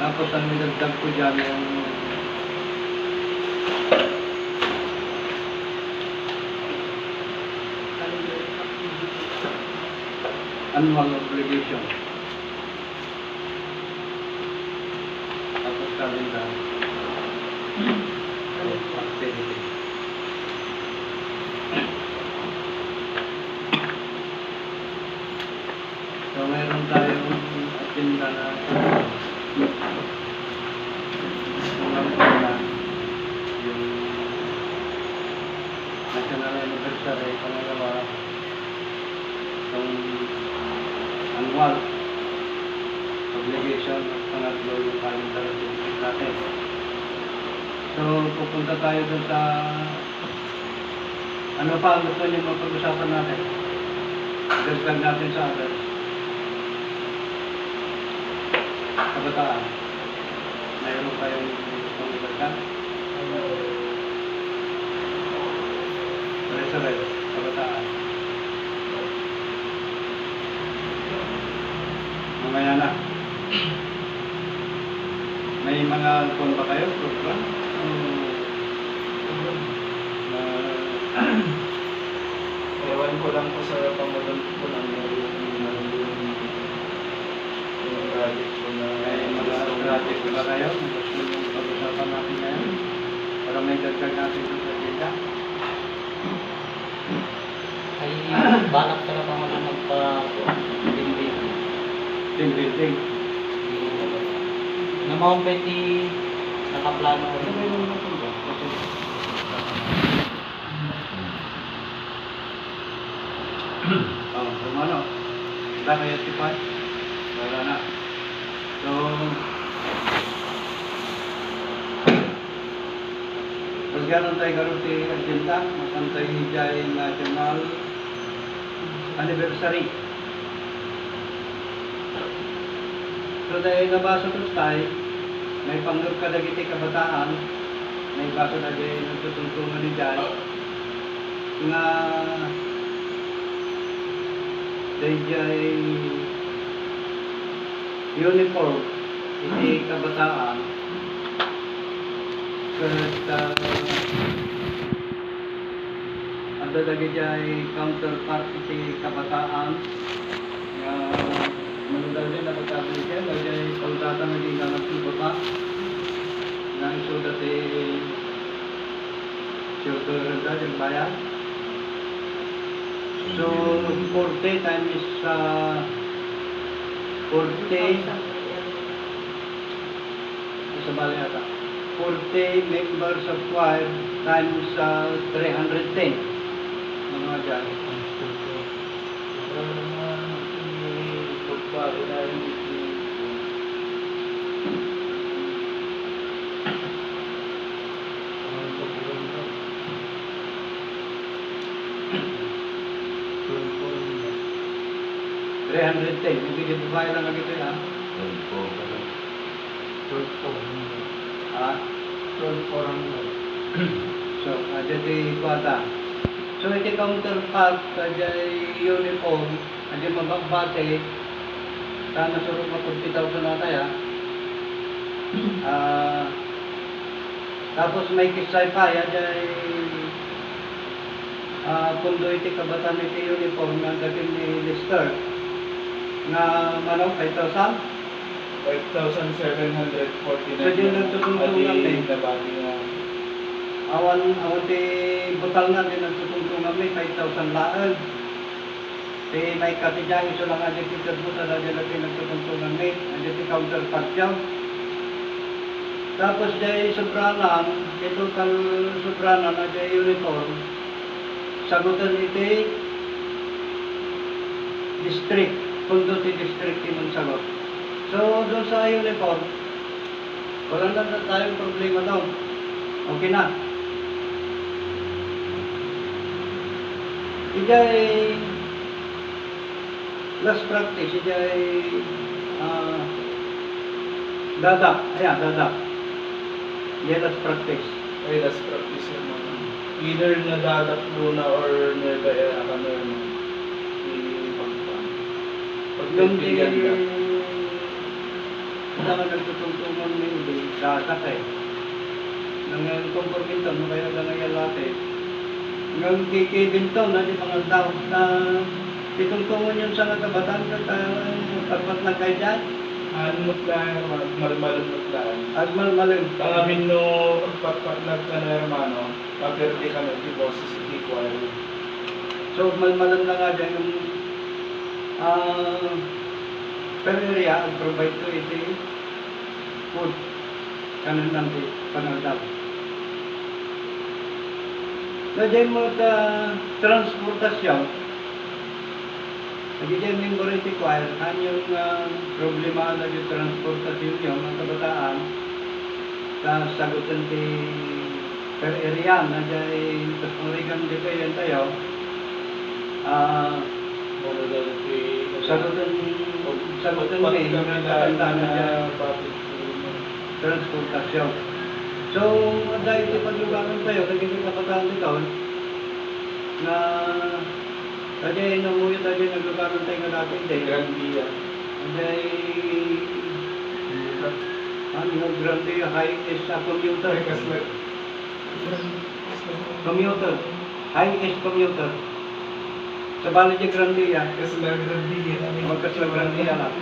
Tapos ang nilagdag ko dyan yung annual obligation. Tapos calendar. Activity. So meron tayong agenda na yung National Anniversary, pangalawa, yung annual obligation, at pangatlo yung calendar activity natin. So pupunta tayo dun sa ano pa ang gusto niyo mapag-usapan natin. Dagdag natin sa others. Kabataan. Mayroon kayong gustong idagdag? Treasurer, kabataan. Mamaya na. May mga kung ba kayo? Program? Ewan ko lang po sa pamagal ko lang yung project ko na May mga project ba kayo? Gusto nyo pag-usapan natin ngayon? Para may dagdag natin sa agenda. Ay, balak talaga mo na magpa-building. Team building. Na Mount Betty, nakaplano ko rin. Kumano? Kita kaya tipat? Wala na. So, pagkaroon tayo karoon si agenda, masantay hijay National Anniversary. So, dahil nabasa ko tayo, may panggap ka dagiti kabataan, may baso na dahil nagtutuntungan ni Jai, nga dahil uniform, hindi kabataan, at ang dadagi dyan counterpart iti kabataan, nga manundal din na pagkabili dyan, dahil pagkata naging ganap ng baba, nga iso dati siyempre rin yung bayan. So, 40 times 40 sa bali ata 40 members of choir times 310 mga dyan. Hindi di babae lang agad yun, ha? 12,400. So, dyan di bata. So, iti counterpart, dyan uniform, dyan mabagbate, sana surong mga 40,000 na tayo, tapos may kisay pa, dyan pundo iti kabatan iti uniform, na dating ni Lister, na manong 5,000? 5,749. Pwede yung nagtutungtong natin. Awan ti butal na din nagtutungtong namin, 5,000 laan. May katidang iso lang nga dito sa buta na din natin nagtutungtong namin. Nandiyan ti counterpart dyan. Tapos dyan sobranan, ito kal sobranan na dyan uniform. Sagutan iti district, pundo ti district imong sagot. So, doon sa uniform, wala na tayong problema doon. Okay na. Ijay last practice, ijay dadak. Ayan, dadak. Ijay last practice. Ay, last practice yung mga either nadadak muna or never ka na Yung pagpipigyan ka. lang ang nagtutungtungan mo yun, sa sakay. Nang kompormintan mo kaya lang ngayon lahat. Ngang kikibintaw na di mga tao na itungtungan yun sa nagkabatan ka pagpat na kayo dyan. Anot lang, malmalunot lang. Agmal-malim. Tangamin no, pagpatnag ka na hermano, paperde kami di boses hindi choir. So, malmalam na nga dyan yung per area, ang provide ko ito food. Kanan lang di panagdaw. So, dyan mo transportasyon. Lagi dyan member iti choir, kanyang problema na yung transportasyon yung mga kabataan sa sagutan ti per area na dyan kasmurikan di kayo yan tayo. Sagutan ni nakakanta na dyan transportasyon. So, dahil ito paglugangan tayo, naging kapataan ito na kaya namuyo tayo naglugangan tayo nga natin din. Grandia. Kaya ano grande high is a commuter. Commuter. High is commuter. Sa bali di Grandia. Kasla Grandia. Magkasla Grandia lang.